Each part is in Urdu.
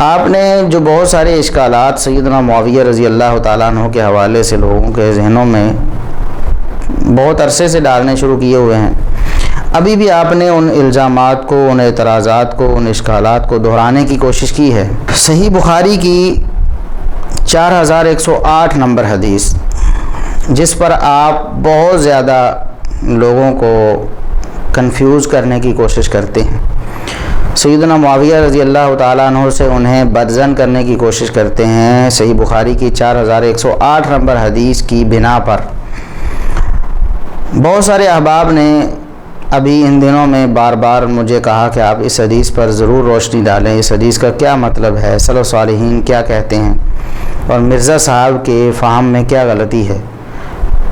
آپ نے جو بہت سارے اشکالات سیدنا معاویہ رضی اللہ تعالیٰ عنہ کے حوالے سے لوگوں کے ذہنوں میں بہت عرصے سے ڈالنے شروع کیے ہوئے ہیں، ابھی بھی آپ نے ان الزامات کو، ان اعتراضات کو، ان اشکالات کو دہرانے کی کوشش کی ہے۔ صحیح بخاری کی 4108 نمبر حدیث، جس پر آپ بہت زیادہ لوگوں کو کنفیوز کرنے کی کوشش کرتے ہیں، سیدنا معاویہ رضی اللہ تعالیٰ عنہ سے انہیں بدظن کرنے کی کوشش کرتے ہیں، صحیح بخاری کی 4108 نمبر حدیث کی بنا پر بہت سارے احباب نے ابھی ان دنوں میں بار بار مجھے کہا کہ آپ اس حدیث پر ضرور روشنی ڈالیں، اس حدیث کا کیا مطلب ہے، سلف صالحین کیا کہتے ہیں اور مرزا صاحب کے فہم میں کیا غلطی ہے۔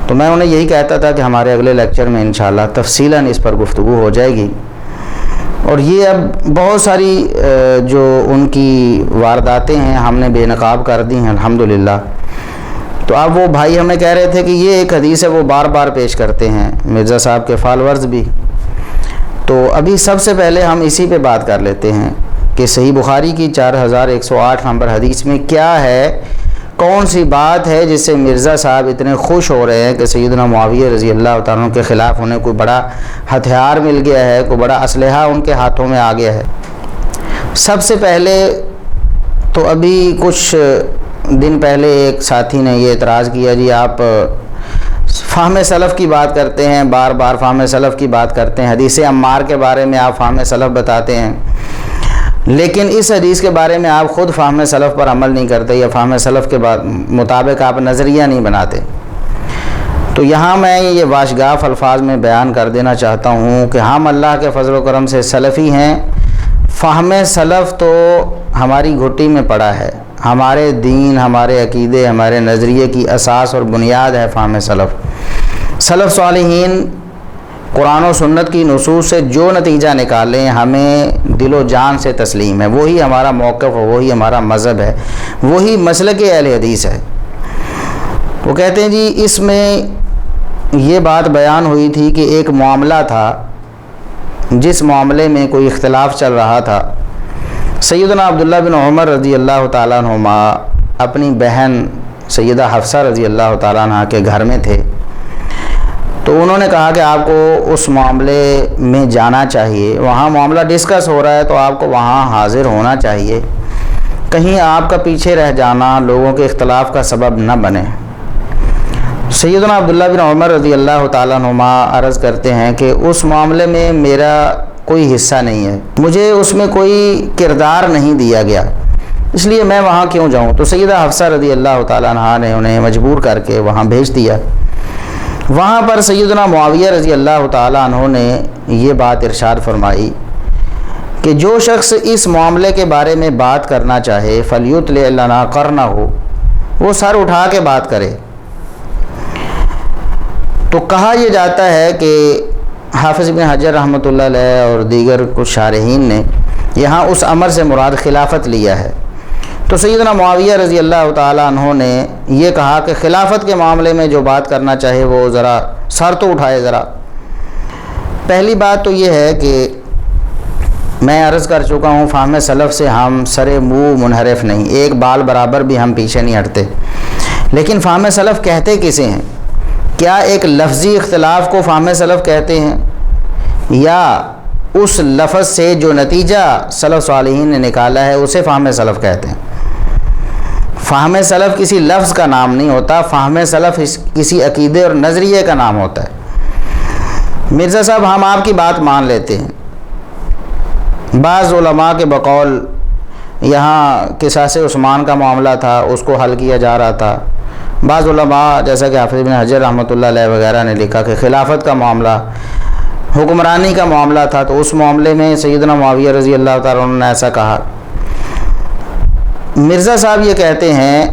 تو میں انہیں یہی کہتا تھا کہ ہمارے اگلے لیکچر میں انشاءاللہ تفصیلاً اس پر گفتگو ہو جائے گی، اور یہ اب بہت ساری جو ان کی وارداتیں ہیں ہم نے بے نقاب کر دی ہیں الحمدللہ۔ تو اب وہ بھائی ہمیں کہہ رہے تھے کہ یہ ایک حدیث ہے وہ بار بار پیش کرتے ہیں مرزا صاحب کے فالورز بھی، تو ابھی سب سے پہلے ہم اسی پہ بات کر لیتے ہیں کہ صحیح بخاری کی 4108 نمبر حدیث میں کیا ہے، کون سی بات ہے جس سے مرزا صاحب اتنے خوش ہو رہے ہیں کہ سیدنا معاویہ رضی اللہ تعالیٰ عنہ کے خلاف انہیں کوئی بڑا ہتھیار مل گیا ہے، کوئی بڑا اسلحہ ان کے ہاتھوں میں آ گیا ہے۔ سب سے پہلے تو ابھی کچھ دن پہلے ایک ساتھی نے یہ اعتراض کیا، جی آپ فہم سلف کی بات کرتے ہیں، بار بار فہم سلف کی بات کرتے ہیں، حدیث عمار کے بارے میں آپ فہم سلف بتاتے ہیں، لیکن اس حدیث کے بارے میں آپ خود فہم سلف پر عمل نہیں کرتے یا فہم سلف کے مطابق آپ نظریہ نہیں بناتے۔ تو یہاں میں یہ واشگاف الفاظ میں بیان کر دینا چاہتا ہوں کہ ہم اللہ کے فضل و کرم سے سلفی ہیں، فہم سلف تو ہماری گھٹی میں پڑا ہے، ہمارے دین، ہمارے عقیدے، ہمارے نظریے کی اساس اور بنیاد ہے فہم سلف۔ سلف صالحین قرآن و سنت کی نصوص سے جو نتیجہ نکالیں ہمیں دل و جان سے تسلیم ہے، وہی ہمارا موقف ہے، وہی ہمارا مذہب ہے، وہی مسلک اہل حدیث ہے۔ وہ کہتے ہیں جی اس میں یہ بات بیان ہوئی تھی کہ ایک معاملہ تھا، جس معاملے میں کوئی اختلاف چل رہا تھا، سیدنا عبداللہ بن عمر رضی اللہ تعالیٰ عنہما اپنی بہن سیدہ حفصہ رضی اللہ تعالیٰ عنہ کے گھر میں تھے، تو انہوں نے کہا کہ آپ کو اس معاملے میں جانا چاہیے، وہاں معاملہ ڈسکس ہو رہا ہے تو آپ کو وہاں حاضر ہونا چاہیے، کہیں آپ کا پیچھے رہ جانا لوگوں کے اختلاف کا سبب نہ بنے۔ سیدنا عبداللہ بن عمر رضی اللہ تعالیٰ عنہما عرض کرتے ہیں کہ اس معاملے میں میرا کوئی حصہ نہیں ہے، مجھے اس میں کوئی کردار نہیں دیا گیا، اس لیے میں وہاں کیوں جاؤں۔ تو سیدہ حفصہ رضی اللہ تعالیٰ عنہ نے انہیں مجبور کر کے وہاں بھیج دیا۔ وہاں پر سیدنا معاویہ رضی اللہ تعالیٰ عنہ نے یہ بات ارشاد فرمائی کہ جو شخص اس معاملے کے بارے میں بات کرنا چاہے فَلْيُطْلِعْ لَنَا قَرْنَهُ، وہ سر اٹھا کے بات کرے۔ تو کہا یہ جاتا ہے کہ حافظ ابن حجر رحمۃ اللہ علیہ اور دیگر کچھ شارحین نے یہاں اس امر سے مراد خلافت لیا ہے۔ تو سیدنا معاویہ رضی اللہ تعالیٰ عنہ نے یہ کہا کہ خلافت کے معاملے میں جو بات کرنا چاہے وہ ذرا سر تو اٹھائے۔ ذرا پہلی بات تو یہ ہے کہ میں عرض کر چکا ہوں فہم سلف سے ہم سر منہ منحرف نہیں، ایک بال برابر بھی ہم پیچھے نہیں ہٹتے، لیکن فہم سلف کہتے کسے ہیں؟ کیا ایک لفظی اختلاف کو فہم سلف کہتے ہیں، یا اس لفظ سے جو نتیجہ سلف صالحین نے نکالا ہے اسے فہم سلف کہتے ہیں؟ فہم سلف کسی لفظ کا نام نہیں ہوتا، فہم سلف کسی عقیدے اور نظریے کا نام ہوتا ہے۔ مرزا صاحب ہم آپ کی بات مان لیتے ہیں، بعض علماء کے بقول یہاں قصاص عثمان کا معاملہ تھا، اس کو حل کیا جا رہا تھا، بعض علماء جیسا کہ حافظ ابن حجر رحمۃ اللہ علیہ وغیرہ نے لکھا کہ خلافت کا معاملہ، حکمرانی کا معاملہ تھا، تو اس معاملے میں سیدنا معاویہ رضی اللہ تعالیٰ عنہ نے ایسا کہا۔ مرزا صاحب یہ کہتے ہیں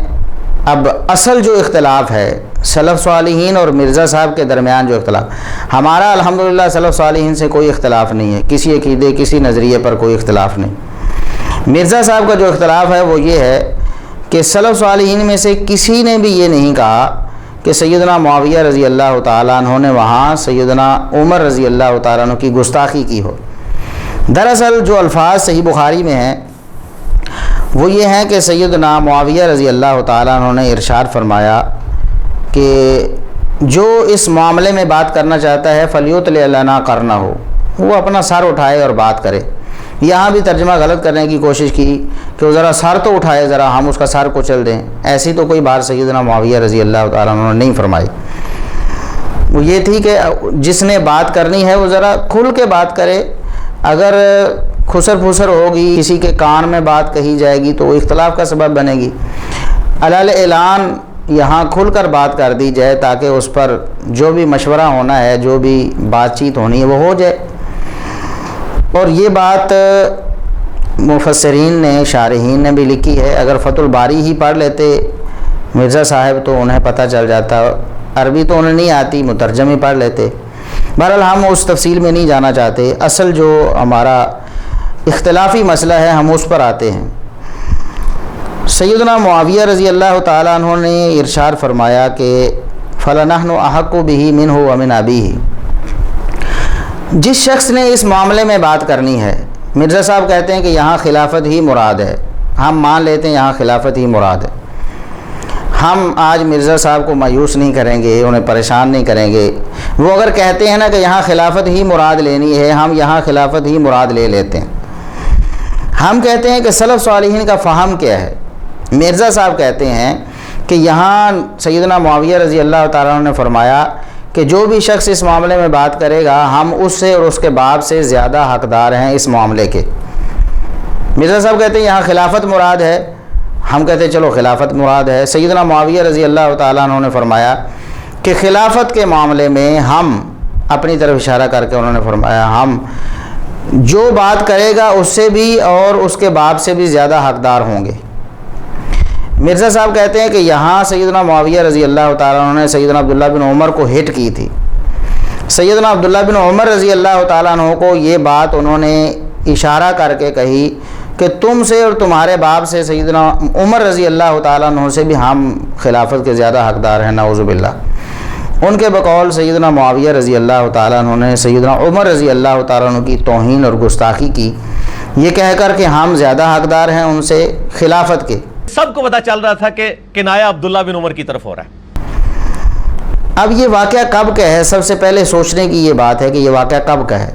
اب اصل جو اختلاف ہے سلف صالحین اور مرزا صاحب کے درمیان جو اختلاف، ہمارا الحمدللہ سلف صالحین سے کوئی اختلاف نہیں ہے، کسی عقیدے کسی نظریے پر کوئی اختلاف نہیں۔ مرزا صاحب کا جو اختلاف ہے وہ یہ ہے کہ سلف صالحین میں سے کسی نے بھی یہ نہیں کہا کہ سیدنا معاویہ رضی اللہ تعالیٰ عنہ نے وہاں سیدنا عمر رضی اللہ تعالیٰ عنہ کی گستاخی کی ہو۔ دراصل جو الفاظ صحیح بخاری میں ہیں وہ یہ ہیں کہ سیدنا معاویہ رضی اللہ تعالیٰ عنہ نے ارشاد فرمایا کہ جو اس معاملے میں بات کرنا چاہتا ہے فلیطلع لنا قرنہ، وہ اپنا سر اٹھائے اور بات کرے۔ یہاں بھی ترجمہ غلط کرنے کی کوشش کی کہ وہ ذرا سر تو اٹھائے، ذرا ہم اس کا سر کچل دیں، ایسی تو کوئی بات سیدنا معاویہ رضی اللہ تعالیٰ عنہ نے نہیں فرمائی۔ وہ یہ تھی کہ جس نے بات کرنی ہے وہ ذرا کھل کے بات کرے، اگر خسر پھسر ہوگی، کسی کے کان میں بات کہی جائے گی تو وہ اختلاف کا سبب بنے گی۔ علل اعلان یہاں کھل کر بات کر دی جائے تاکہ اس پر جو بھی مشورہ ہونا ہے، جو بھی بات چیت ہونی ہے وہ ہو جائے۔ اور یہ بات مفسرین نے، شارحین نے بھی لکھی ہے۔ اگر فتح الباری ہی پڑھ لیتے مرزا صاحب تو انہیں پتہ چل جاتا، عربی تو انہیں نہیں آتی، مترجم ہی پڑھ لیتے۔ بہرحال ہم اس تفصیل میں نہیں جانا چاہتے، اصل جو ہمارا اختلافی مسئلہ ہے ہم اس پر آتے ہیں۔ سیدنا معاویہ رضی اللہ تعالیٰ عنہ نے ارشاد فرمایا کہ فَلَنَحْنُ أَحَقُّ بِهِ مِنْهُ وَمِنْ أَبِيهِ، جس شخص نے اس معاملے میں بات کرنی ہے، مرزا صاحب کہتے ہیں کہ یہاں خلافت ہی مراد ہے، ہم مان لیتے ہیں یہاں خلافت ہی مراد ہے۔ ہم آج مرزا صاحب کو مایوس نہیں کریں گے، انہیں پریشان نہیں کریں گے۔ وہ اگر کہتے ہیں نا کہ یہاں خلافت ہی مراد لینی ہے، ہم یہاں خلافت ہی مراد لے لیتے ہیں۔ ہم کہتے ہیں کہ سلف صالحین کا فہم کیا ہے۔ مرزا صاحب کہتے ہیں کہ یہاں سیدنا معاویہ رضی اللہ تعالیٰ عنہ نے فرمایا کہ جو بھی شخص اس معاملے میں بات کرے گا ہم اس سے اور اس کے باپ سے زیادہ حقدار ہیں اس معاملے کے۔ مرزا صاحب کہتے ہیں یہاں خلافت مراد ہے، ہم کہتے ہیں چلو خلافت مراد ہے۔ سیدنا معاویہ رضی اللہ تعالیٰ عنہ نے فرمایا کہ خلافت کے معاملے میں ہم اپنی طرف اشارہ کر کے انہوں نے فرمایا ہم جو بات کرے گا اس سے بھی اور اس کے باپ سے بھی زیادہ حقدار ہوں گے۔ مرزا صاحب کہتے ہیں کہ یہاں سیدنا معاویہ رضی اللہ تعالیٰ عنہ نے سیدنا عبداللہ بن عمر کو ہٹ کی تھی۔ سیدنا عبداللہ بن عمر رضی اللہ تعالیٰ عنہ کو یہ بات انہوں نے اشارہ کر کے کہی کہ تم سے اور تمہارے باپ سے، سیدنا عمر رضی اللہ تعالیٰ عنہ سے بھی ہم خلافت کے زیادہ حقدار ہیں، نعوذ باللہ۔ ان کے بقول سیدنا معاویہ رضی اللہ تعالیٰ عنہ نے سیدنا عمر رضی اللہ تعالیٰ عنہ کی توہین اور گستاخی کی، یہ کہہ کر کہ ہم زیادہ حقدار ہیں ان سے خلافت کے۔ سب کو پتہ چل رہا تھا کہ کنایہ عبداللہ بن عمر کی طرف ہو رہا ہے۔ اب یہ واقعہ کب کا ہے؟ سب سے پہلے سوچنے کی یہ بات ہے کہ یہ واقعہ کب کا ہے۔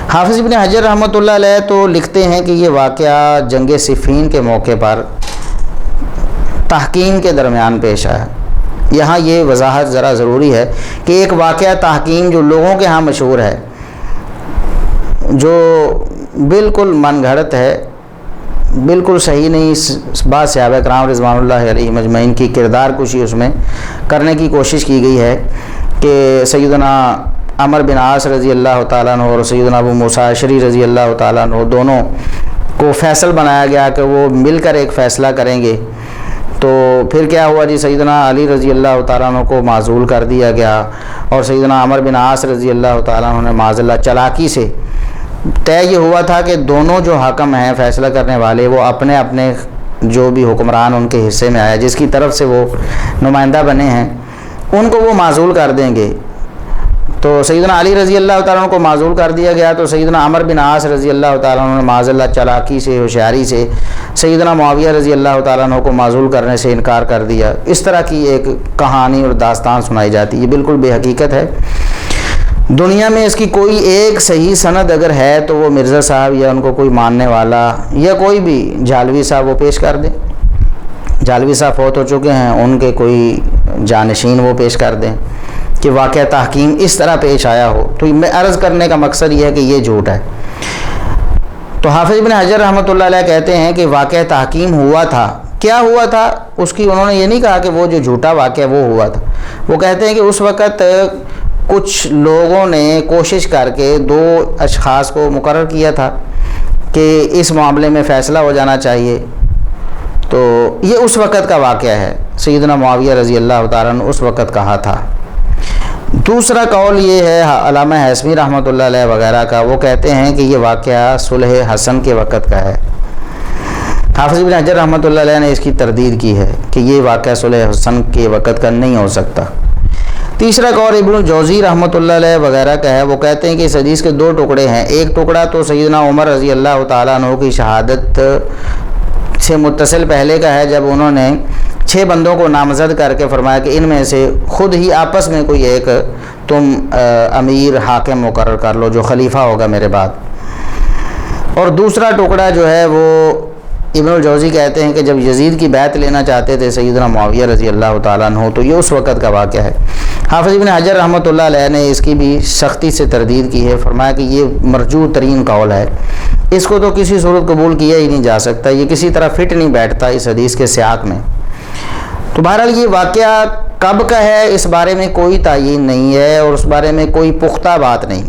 حافظ ابن حجر رحمۃ اللہ علیہ تو لکھتے ہیں کہ یہ واقعہ جنگ صفین کے موقع پر تحکیم کے درمیان پیش آیا۔ یہاں یہ وضاحت ذرا ضروری ہے کہ ایک واقعہ تحکیم جو لوگوں کے ہاں مشہور ہے، جو بالکل من گھڑت ہے، بالکل صحیح نہیں، بعض صحابہ کرام رضوان اللہ علیہ مجمعین کی کردار کشی اس میں کرنے کی کوشش کی گئی ہے کہ سیدنا عمر بن عاص رضی اللہ تعالیٰ عنہ اور سیدنا ابو موسیٰ اشعری رضی اللہ تعالیٰ عنہ دونوں کو فیصل بنایا گیا کہ وہ مل کر ایک فیصلہ کریں گے۔ تو پھر کیا ہوا جی، سیدنا علی رضی اللہ تعالیٰ عنہ کو معزول کر دیا گیا اور سیدنا عمر بن عاص رضی اللہ تعالیٰ عنہ نے معاذ اللہ چالاکی سے طے یہ ہوا تھا کہ دونوں جو حاکم ہیں، فیصلہ کرنے والے، وہ اپنے اپنے جو بھی حکمران ان کے حصے میں آیا، جس کی طرف سے وہ نمائندہ بنے ہیں، ان کو وہ معزول کر دیں گے۔ تو سیدنا علی رضی اللہ تعالیٰ عنہ کو معزول کر دیا گیا، تو سیدنا عمر بن عاص رضی اللہ تعالیٰ عنہ نے معاذ اللہ چالاکی سے، ہوشیاری سے سیدنا معاویہ رضی اللہ تعالیٰ عنہ کو معزول کرنے سے انکار کر دیا۔ اس طرح کی ایک کہانی اور داستان سنائی جاتی ہے، یہ بالکل بے حقیقت ہے۔ دنیا میں اس کی کوئی ایک صحیح سند اگر ہے تو وہ مرزا صاحب یا ان کو کوئی ماننے والا یا کوئی بھی جھالوی صاحب وہ پیش کر دیں۔ جھالوی صاحب فوت ہو چکے ہیں، ان کے کوئی جانشین وہ پیش کر دیں کہ واقعہ تحکیم اس طرح پیش آیا ہو۔ تو میں عرض کرنے کا مقصد یہ ہے کہ یہ جھوٹ ہے۔ تو حافظ ابن حجر رحمۃ اللہ علیہ کہتے ہیں کہ واقعہ تحکیم ہوا تھا۔ کیا ہوا تھا اس کی انہوں نے یہ نہیں کہا کہ وہ جو جھوٹا واقعہ وہ ہوا تھا، وہ کہتے ہیں کہ اس وقت کچھ لوگوں نے کوشش کر کے دو اشخاص کو مقرر کیا تھا کہ اس معاملے میں فیصلہ ہو جانا چاہیے۔ تو یہ اس وقت کا واقعہ ہے، سیدنا معاویہ رضی اللہ تعالیٰ عنہ اس وقت کہا تھا۔ دوسرا قول یہ ہے علامہ حیثمی رحمۃ اللہ علیہ وغیرہ کا، وہ کہتے ہیں کہ یہ واقعہ صلح حسن کے وقت کا ہے۔ حافظ ابن حجر رحمۃ اللہ علیہ نے اس کی تردید کی ہے کہ یہ واقعہ صلح حسن کے وقت کا نہیں ہو سکتا۔ تیسرا قول ابن الجوزی رحمۃ اللہ علیہ وغیرہ کا ہے، وہ کہتے ہیں کہ اس حدیث کے دو ٹکڑے ہیں۔ ایک ٹکڑا تو سیدنا عمر رضی اللہ تعالیٰ عنہ کی شہادت سے متصل پہلے کا ہے، جب انہوں نے 6 بندوں کو نامزد کر کے فرمایا کہ ان میں سے خود ہی آپس میں کوئی ایک تم امیر حاکم مقرر کر لو جو خلیفہ ہوگا میرے بعد۔ اور دوسرا ٹکڑا جو ہے وہ ابن الجوزی کہتے ہیں کہ جب یزید کی بیعت لینا چاہتے تھے سیدنا معاویہ رضی اللہ تعالیٰ عنہ، تو یہ اس وقت کا واقعہ ہے۔ حافظ ابن حجر رحمۃ اللہ علیہ نے اس کی بھی سختی سے تردید کی ہے، فرمایا کہ یہ مرجوع ترین قول ہے، اس کو تو کسی صورت قبول کیا ہی نہیں جا سکتا، یہ کسی طرح فٹ نہیں بیٹھتا اس حدیث کے سیاق میں۔ تو بہرحال یہ واقعہ کب کا ہے اس بارے میں کوئی تعین نہیں ہے، اور اس بارے میں کوئی پختہ بات نہیں۔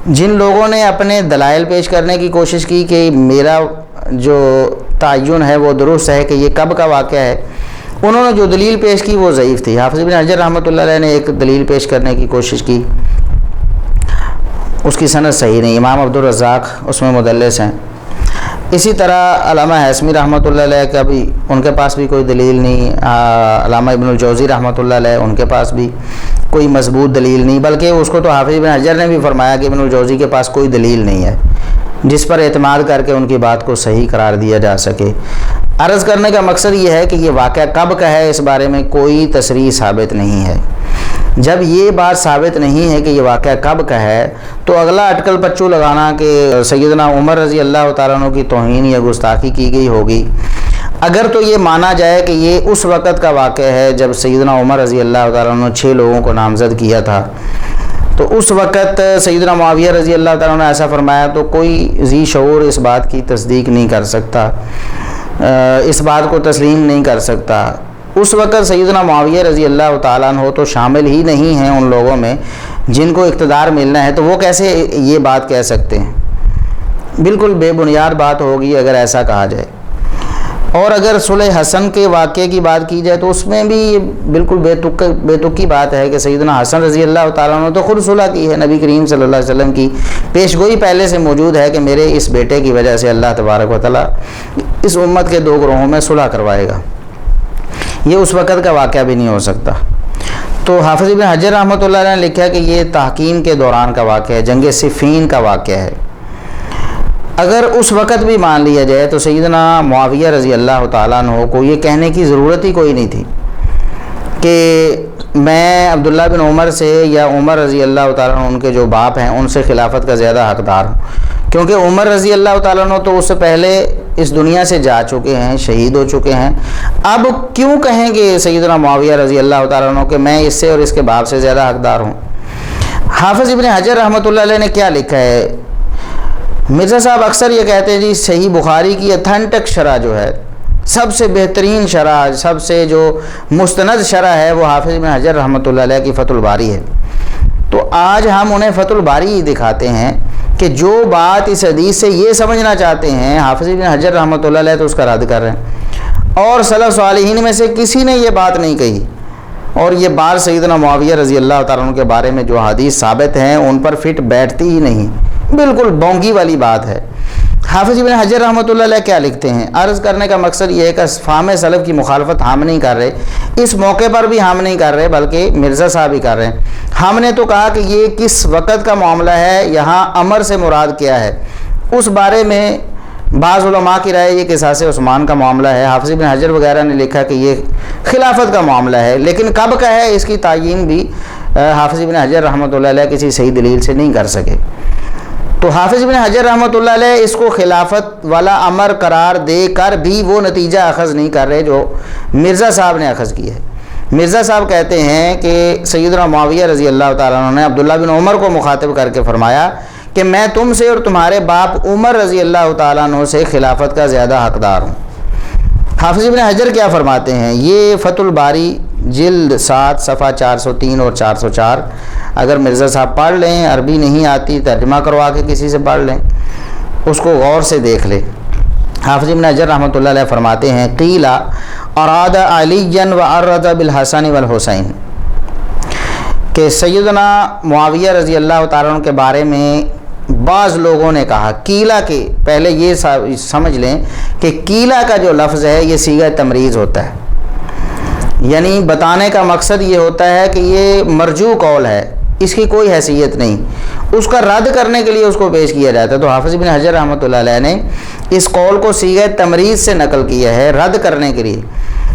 جن لوگوں نے اپنے دلائل پیش کرنے کی کوشش کی کہ میرا جو تعین ہے وہ درست ہے کہ یہ کب کا واقعہ ہے، انہوں نے جو دلیل پیش کی وہ ضعیف تھی۔ حافظ ابن حجر رحمۃ اللہ علیہ نے ایک دلیل پیش کرنے کی کوشش کی، اس کی سند صحیح نہیں، امام عبدالرزاق اس میں مدلس ہیں۔ اسی طرح علامہ حیثمی رحمۃ اللہ علیہ کا بھی ان کے پاس بھی کوئی دلیل نہیں، علامہ ابن الجوزی رحمۃ اللہ علیہ ان کے پاس بھی کوئی مضبوط دلیل نہیں، بلکہ اس کو تو حافظ ابن حجر نے بھی فرمایا کہ ابن الجوزی کے پاس کوئی دلیل نہیں ہے جس پر اعتماد کر کے ان کی بات کو صحیح قرار دیا جا سکے۔ عرض کرنے کا مقصد یہ ہے کہ یہ واقعہ کب کا ہے اس بارے میں کوئی تصریح ثابت نہیں ہے۔ جب یہ بات ثابت نہیں ہے کہ یہ واقعہ کب کا ہے تو اگلا اٹکل پچو لگانا کہ سیدنا عمر رضی اللہ تعالیٰ عنہ کی توہین یا گستاخی کی گئی ہوگی، اگر تو یہ مانا جائے کہ یہ اس وقت کا واقعہ ہے جب سیدنا عمر رضی اللہ تعالیٰ عنہ 6 لوگوں کو نامزد کیا تھا، تو اس وقت سیدنا معاویہ رضی اللہ تعالیٰ عنہ ایسا فرمایا، تو کوئی ذی شعور اس بات کی تصدیق نہیں کر سکتا، اس بات کو تسلیم نہیں کر سکتا۔ اس وقت سیدنا معاویہ رضی اللہ تعالیٰ عنہ تو شامل ہی نہیں ہیں ان لوگوں میں جن کو اقتدار ملنا ہے، تو وہ کیسے یہ بات کہہ سکتے ہیں؟ بالکل بے بنیاد بات ہوگی اگر ایسا کہا جائے۔ اور اگر صلح حسن کے واقعے کی بات کی جائے تو اس میں بھی یہ بالکل بے تکی بات ہے کہ سیدنا حسن رضی اللہ تعالیٰ عنہ تو خود صلح کی ہے، نبی کریم صلی اللہ علیہ وسلم کی پیش گوئی پہلے سے موجود ہے کہ میرے اس بیٹے کی وجہ سے اللہ تبارک و تعالیٰ اس امت کے 2 گروہوں میں صلح کروائے گا۔ یہ اس وقت کا واقعہ بھی نہیں ہو سکتا۔ تو حافظ ابن حجر رحمۃ اللہ علیہ نے لکھا کہ یہ تحکیم کے دوران کا واقعہ ہے، جنگ صفین کا واقعہ ہے۔ اگر اس وقت بھی مان لیا جائے تو سیدنا معاویہ رضی اللہ تعالیٰ عنہ کو یہ کہنے کی ضرورت ہی کوئی نہیں تھی کہ میں عبداللہ بن عمر سے یا عمر رضی اللہ تعالیٰ عنہ ان کے جو باپ ہیں ان سے خلافت کا زیادہ حقدار ہوں، کیونکہ عمر رضی اللہ تعالیٰ عنہ تو اس سے پہلے اس دنیا سے جا چکے ہیں، شہید ہو چکے ہیں۔ اب کیوں کہیں گے سیدنا معاویہ رضی اللہ تعالیٰ عنہ کہ میں اس سے اور اس کے باپ سے زیادہ حقدار ہوں؟ حافظ ابن حجر رحمۃ اللہ علیہ نے کیا لکھا ہے؟ مرزا صاحب اکثر یہ کہتے ہیں جی صحیح بخاری کی اتھینٹک شرح جو ہے، سب سے بہترین شرح، سب سے جو مستند شرح ہے وہ حافظ ابن حجر رحمۃ اللہ علیہ کی فتح الباری ہے۔ تو آج ہم انہیں فتح الباری ہی دکھاتے ہیں کہ جو بات اس حدیث سے یہ سمجھنا چاہتے ہیں حافظ ابن حجر رحمۃ اللہ علیہ تو اس کا رد کر رہے ہیں، اور سلف صالحین میں سے کسی نے یہ بات نہیں کہی، اور یہ بات سیدنا معاویہ رضی اللہ تعالیٰ عنہ کے بارے میں جو حدیث ثابت ہیں ان پر فٹ بیٹھتی ہی نہیں، بالکل بونگی والی بات ہے۔ حافظ ابن حجر رحمۃ اللہ علیہ کیا لکھتے ہیں؟ عرض کرنے کا مقصد یہ ہے کہ فہم سلف کی مخالفت ہم نہیں کر رہے، اس موقع پر بھی ہم نہیں کر رہے بلکہ مرزا صاحب ہی کر رہے ہیں۔ ہم نے تو کہا کہ یہ کس وقت کا معاملہ ہے، یہاں امر سے مراد کیا ہے، اس بارے میں بعض علماء کی رائے یہ قصاص عثمان کا معاملہ ہے، حافظ ابن حجر وغیرہ نے لکھا کہ یہ خلافت کا معاملہ ہے، لیکن کب کا ہے اس کی تعین بھی حافظ ابن حجر رحمۃ اللہ علیہ کسی صحیح دلیل سے نہیں کر سکے۔ تو حافظ ابن حجر رحمۃ اللہ علیہ اس کو خلافت والا امر قرار دے کر بھی وہ نتیجہ اخذ نہیں کر رہے جو مرزا صاحب نے اخذ کیا ہے۔ مرزا صاحب کہتے ہیں کہ سیدنا معاویہ رضی اللہ تعالیٰ عنہ نے عبداللہ بن عمر کو مخاطب کر کے فرمایا کہ میں تم سے اور تمہارے باپ عمر رضی اللہ تعالیٰ عنہ سے خلافت کا زیادہ حقدار ہوں۔ حافظ ابن حجر کیا فرماتے ہیں؟ یہ فتح الباری جلد 7 صفحہ 403 اور 404، اگر مرزا صاحب پڑھ لیں، عربی نہیں آتی ترجمہ کروا کے کسی سے پڑھ لیں، اس کو غور سے دیکھ لیں۔ حافظ ابن حجر رحمۃ اللہ علیہ فرماتے ہیں قیلا اراد علی وعرض بالحسن والحسین، کہ سیدنا معاویہ رضی اللہ تعالیٰ عنہ کے بارے میں بعض لوگوں نے کہا، قیلا کے پہلے یہ سمجھ لیں کہ قیلا کا جو لفظ ہے یہ صیغہ تمریض ہوتا ہے، یعنی بتانے کا مقصد یہ ہوتا ہے کہ یہ مرجوع قول ہے، اس کی کوئی حیثیت نہیں، اس کا رد کرنے کے لیے اس کو پیش کیا جاتا ہے۔ تو حافظ ابن حجر رحمۃ اللہ علیہ نے اس قول کو صیغہ تمریض سے نقل کیا ہے رد کرنے کے لیے۔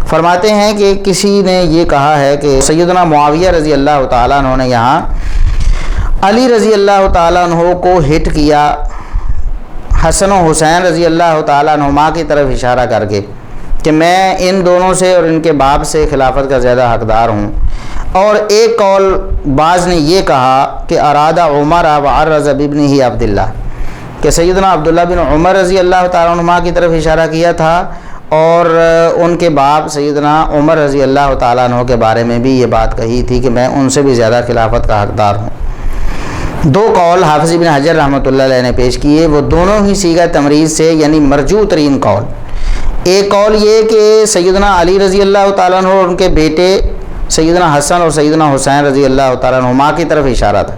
فرماتے ہیں کہ کسی نے یہ کہا ہے کہ سیدنا معاویہ رضی اللہ تعالیٰ عنہ نے یہاں علی رضی اللہ تعالیٰ عنہ کو ہٹ کیا حسن و حسین رضی اللہ تعالیٰ عنہما کی طرف اشارہ کر کے کہ میں ان دونوں سے اور ان کے باپ سے خلافت کا زیادہ حقدار ہوں۔ اور ایک قول بعض نے یہ کہا کہ ارادہ عمر وعرض بابنہ عبداللہ، کہ سیدنا عبداللہ بن عمر رضی اللہ تعالیٰ عنہما کی طرف اشارہ کیا تھا، اور ان کے باپ سیدنا عمر رضی اللہ تعالیٰ عنہ کے بارے میں بھی یہ بات کہی تھی کہ میں ان سے بھی زیادہ خلافت کا حقدار ہوں۔ دو قول حافظ ابن حجر رحمۃ اللہ علیہ نے پیش کیے، وہ دونوں ہی صیغہ تمریض سے یعنی مرجوع ترین قول۔ ایک قول یہ کہ سیدنا علی رضی اللہ تعالیٰ عنہ اور ان کے بیٹے سیدنا حسن اور سیدنا حسین رضی اللہ تعالیٰ عنہما کی طرف اشارہ تھا۔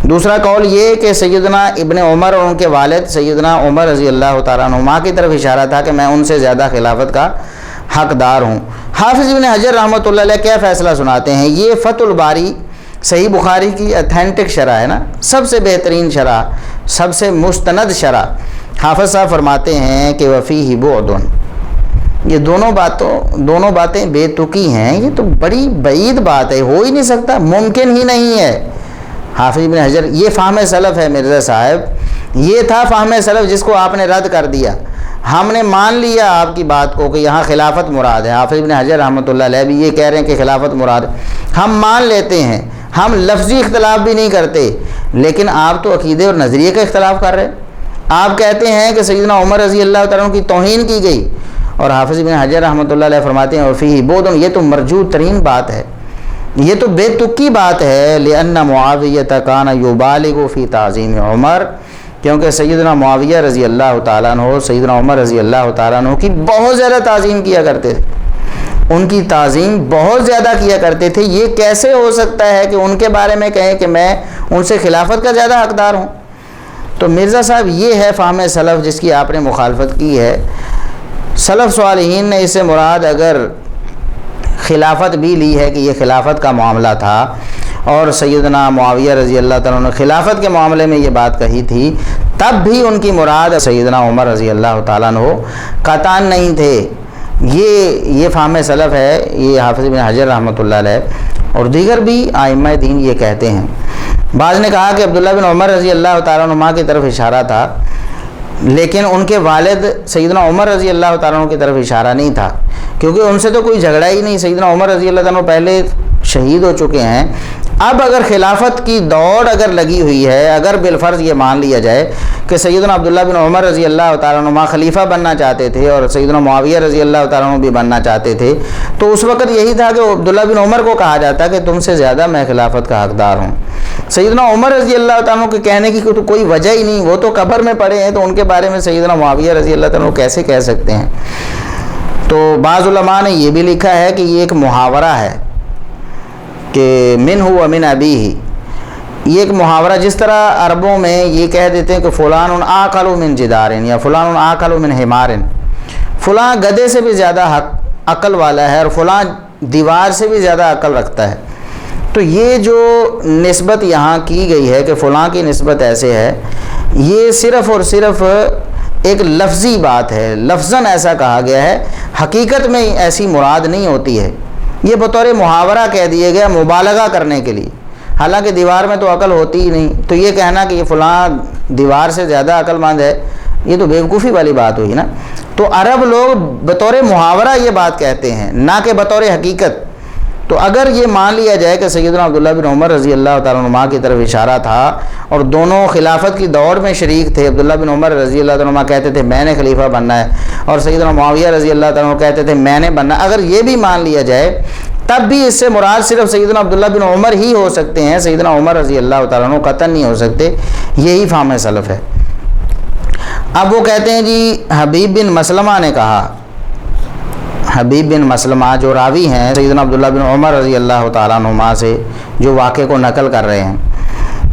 دوسرا قول یہ کہ سیدنا ابن عمر اور ان کے والد سیدنا عمر رضی اللہ تعالیٰ عنہما کی طرف اشارہ تھا کہ میں ان سے زیادہ خلافت کا حقدار ہوں۔ حافظ ابن حجر رحمۃ اللہ علیہ کیا فیصلہ سناتے ہیں؟ یہ فتح الباری صحیح بخاری کی اتھینٹک شرح ہے نا، سب سے بہترین شرح، سب سے مستند شرح۔ حافظ صاحب فرماتے ہیں کہ وفیہ بعد، یہ دونوں باتیں بے تکی ہیں، یہ تو بڑی بعید بات ہے، ہو ہی نہیں سکتا، ممکن ہی نہیں ہے۔ حافظ ابن حجر، یہ فہم سلف ہے مرزا صاحب، یہ تھا فہم سلف جس کو آپ نے رد کر دیا۔ ہم نے مان لیا آپ کی بات کو کہ یہاں خلافت مراد ہے، حافظ ابن حجر رحمۃ اللہ علیہ بھی یہ کہہ رہے ہیں کہ خلافت مراد ہے، ہم مان لیتے ہیں، ہم لفظی اختلاف بھی نہیں کرتے، لیکن آپ تو عقیدے اور نظریے کا اختلاف کر رہے ہیں۔ آپ کہتے ہیں کہ سیدنا عمر رضی اللہ تعالیٰ عنہ کی توہین کی گئی، اور حافظ ابن حجر رحمۃ اللہ علیہ فرماتے ہیں وفیہ بعد، یہ تو مرجوع ترین بات ہے، یہ تو بے تکی بات ہے۔ لأن معاویہ کان یبالغ فی تعظیم عمر، کیونکہ سیدنا معاویہ رضی اللہ تعالیٰ عنہ سیدنا عمر رضی اللہ تعالیٰ عنہ کی بہت زیادہ تعظیم کیا کرتے تھے، ان کی تعظیم بہت زیادہ کیا کرتے تھے۔ یہ کیسے ہو سکتا ہے کہ ان کے بارے میں کہیں کہ میں ان سے خلافت کا زیادہ حقدار ہوں؟ تو مرزا صاحب یہ ہے فہم سلف جس کی آپ نے مخالفت کی ہے۔ سلف صالحین نے اس سے مراد اگر خلافت بھی لی ہے کہ یہ خلافت کا معاملہ تھا، اور سیدنا معاویہ رضی اللہ تعالیٰ عنہ نے خلافت کے معاملے میں یہ بات کہی تھی، تب بھی ان کی مراد سیدنا عمر رضی اللہ تعالیٰ عنہ قطعاً نہیں تھے۔ یہ فہم سلف ہے، یہ حافظ ابن حجر رحمۃ اللہ علیہ اور دیگر بھی ائمہ دین یہ کہتے ہیں۔ بعض نے کہا کہ عبداللہ بن عمر رضی اللہ تعالیٰ عنہ کی طرف اشارہ تھا، لیکن ان کے والد سیدنا عمر رضی اللہ تعالیٰ عنہ کی طرف اشارہ نہیں تھا، کیونکہ ان سے تو کوئی جھگڑا ہی نہیں، سیدنا عمر رضی اللہ تعالیٰ عنہ پہلے شہید ہو چکے ہیں۔ اب اگر خلافت کی دوڑ اگر لگی ہوئی ہے، اگر بالفرض یہ مان لیا جائے کہ سیدنا عبداللہ بن عمر رضی اللہ تعالیٰ عنہ خلیفہ بننا چاہتے تھے اور سیدنا معاویہ رضی اللہ تعالیٰ عنہ بھی بننا چاہتے تھے، تو اس وقت یہی تھا کہ عبداللہ بن عمر کو کہا جاتا کہ تم سے زیادہ میں خلافت کا حقدار ہوں۔ سیدنا عمر رضی اللہ تعالیٰ عنہ کے کہنے کی تو کوئی وجہ ہی نہیں، وہ تو قبر میں پڑے ہیں، تو ان کے بارے میں سیدنا معاویہ رضی اللہ تعالیٰ عنہ کیسے کہہ سکتے ہیں؟ تو بعض علماء نے یہ بھی لکھا ہے کہ یہ ایک محاورہ ہے کہ من ہو من ابیہ، یہ ایک محاورہ، جس طرح عربوں میں یہ کہہ دیتے ہیں کہ فلان عاقل من جدار یا فلان عاقل من حمار، فلاں گدھے سے بھی زیادہ عقل والا ہے اور فلاں دیوار سے بھی زیادہ عقل رکھتا ہے۔ تو یہ جو نسبت یہاں کی گئی ہے کہ فلاں کی نسبت ایسے ہے، یہ صرف اور صرف ایک لفظی بات ہے، لفظاً ایسا کہا گیا ہے، حقیقت میں ایسی مراد نہیں ہوتی ہے، یہ بطور محاورہ کہہ دیا گیا مبالغہ کرنے کے لیے، حالانکہ دیوار میں تو عقل ہوتی ہی نہیں، تو یہ کہنا کہ یہ فلاں دیوار سے زیادہ عقل مند ہے، یہ تو بیوقوفی والی بات ہوئی نا۔ تو عرب لوگ بطور محاورہ یہ بات کہتے ہیں، نہ کہ بطور حقیقت۔ تو اگر یہ مان لیا جائے کہ سیدنا عبداللہ بن عمر رضی اللہ تعالیٰ عنہ کی طرف اشارہ تھا اور دونوں خلافت کی دوڑ میں شریک تھے، عبداللہ بن عمر رضی اللہ تعالیٰ عنہ کہتے تھے میں نے خلیفہ بننا ہے اور سیدنا معاویہ رضی اللہ تعالیٰ عنہ کہتے تھے میں نے بننا، اگر یہ بھی مان لیا جائے تب بھی اس سے مراد صرف سیدنا عبداللہ بن عمر ہی ہو سکتے ہیں، سیدنا عمر رضی اللہ تعالیٰ عنہ قطعاً نہیں ہو سکتے، یہی فہم سلف ہے۔ اب وہ کہتے ہیں جی حبیب بن مسلمہ نے کہا، حبیب بن مسلمہ جو راوی ہیں سیدنا عبداللہ بن عمر رضی اللہ تعالیٰ عنہما سے جو واقعے کو نقل کر رہے ہیں،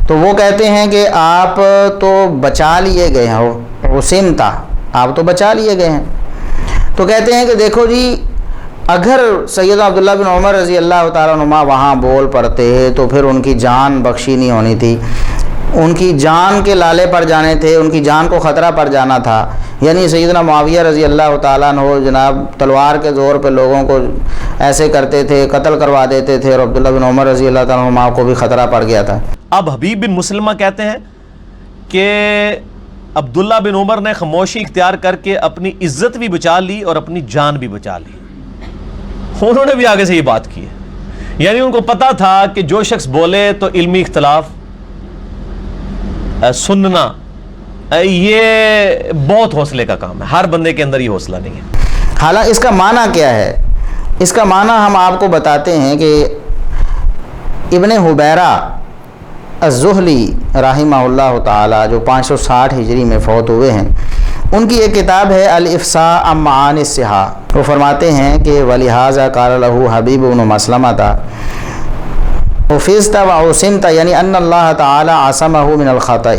تو وہ کہتے ہیں کہ آپ تو بچا لیے گئے ہیں، عصمتا، آپ تو بچا لیے گئے ہیں۔ تو کہتے ہیں کہ دیکھو جی اگر سیدنا عبداللہ بن عمر رضی اللہ تعالیٰ عنہما وہاں بول پڑتے تو پھر ان کی جان بخشی نہیں ہونی تھی، ان کی جان کے لالے پڑ جانے تھے، ان کی جان کو خطرہ پڑ جانا تھا۔ یعنی سیدنا معاویہ رضی اللہ تعالیٰ عنہ جناب تلوار کے زور پہ لوگوں کو ایسے کرتے تھے، قتل کروا دیتے تھے، اور عبداللہ بن عمر رضی اللہ تعالیٰ عنہ کو بھی خطرہ پڑ گیا تھا۔ اب حبیب بن مسلمہ کہتے ہیں کہ عبداللہ بن عمر نے خاموشی اختیار کر کے اپنی عزت بھی بچا لی اور اپنی جان بھی بچا لی۔ انہوں نے بھی آگے سے یہ بات کی ہے، یعنی ان کو پتا تھا کہ جو شخص بولے تو علمی اختلاف سننا یہ بہت حوصلے کا کام ہے، ہر بندے کے اندر یہ حوصلہ نہیں ہے۔ حالانکہ اس کا معنی کیا ہے؟ اس کا معنی ہم آپ کو بتاتے ہیں کہ ابن حبیرہ الزہلی رحمہ اللہ تعالی جو 560 ہجری میں فوت ہوئے ہیں، ان کی ایک کتاب ہے الافصاء عن معانی الصحاح۔ وہ فرماتے ہیں کہ وَلِهَذَا قَالَ لَهُ حبیب بن مسلمة حفظت وعصمت، یعنی ان اللہ تعالی عصمہ من الخطأ۔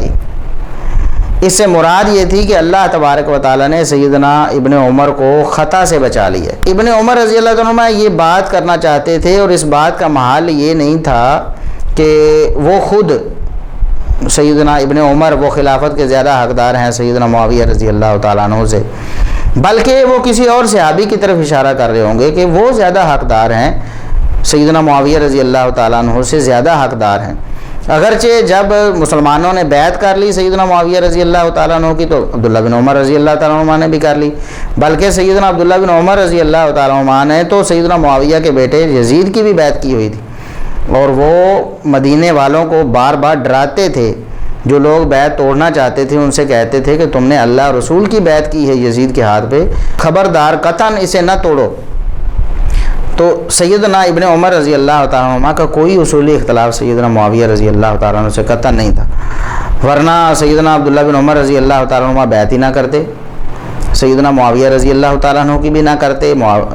اس سے مراد یہ تھی کہ اللہ تبارک و تعالی نے سیدنا ابن عمر کو خطا سے بچا لیا۔ ابن عمر رضی اللہ عنہ یہ بات کرنا چاہتے تھے، اور اس بات کا محل یہ نہیں تھا کہ وہ خود سیدنا ابن عمر وہ خلافت کے زیادہ حقدار ہیں سیدنا معاویہ رضی اللہ تعالیٰ عنہ سے، بلکہ وہ کسی اور صحابی کی طرف اشارہ کر رہے ہوں گے کہ وہ زیادہ حقدار ہیں، سیدنا معاویہ رضی اللہ تعالیٰ عنہ سے زیادہ حقدار ہیں۔ اگرچہ جب مسلمانوں نے بیعت کر لی سیدنا معاویہ رضی اللہ تعالیٰ عنہ کی، تو عبداللہ بن عمر رضی اللہ تعالیٰ عنہ نے بھی کر لی، بلکہ سیدنا عبداللہ بن عمر رضی اللہ تعالیٰ عنہ نے تو سیدنا معاویہ کے بیٹے یزید کی بھی بیعت کی ہوئی تھی، اور وہ مدینے والوں کو بار بار ڈراتے تھے، جو لوگ بیعت توڑنا چاہتے تھے ان سے کہتے تھے کہ تم نے اللہ رسول کی بیعت کی ہے یزید کے ہاتھ پہ، خبردار قطعاً اسے نہ توڑو۔ تو سیدنا ابن عمر رضی اللہ تعالیٰ عنہ کا کوئی اصولی اختلاف سیدنا معاویہ رضی اللہ تعالیٰ عنہ سے قطعاً نہیں تھا، ورنہ سیدنا عبداللہ بن عمر رضی اللہ تعالیٰ عنہ بیعت ہی نہ کرتے، سیدنا معاویہ رضی اللہ تعالیٰ عنہ کی بھی نہ کرتے،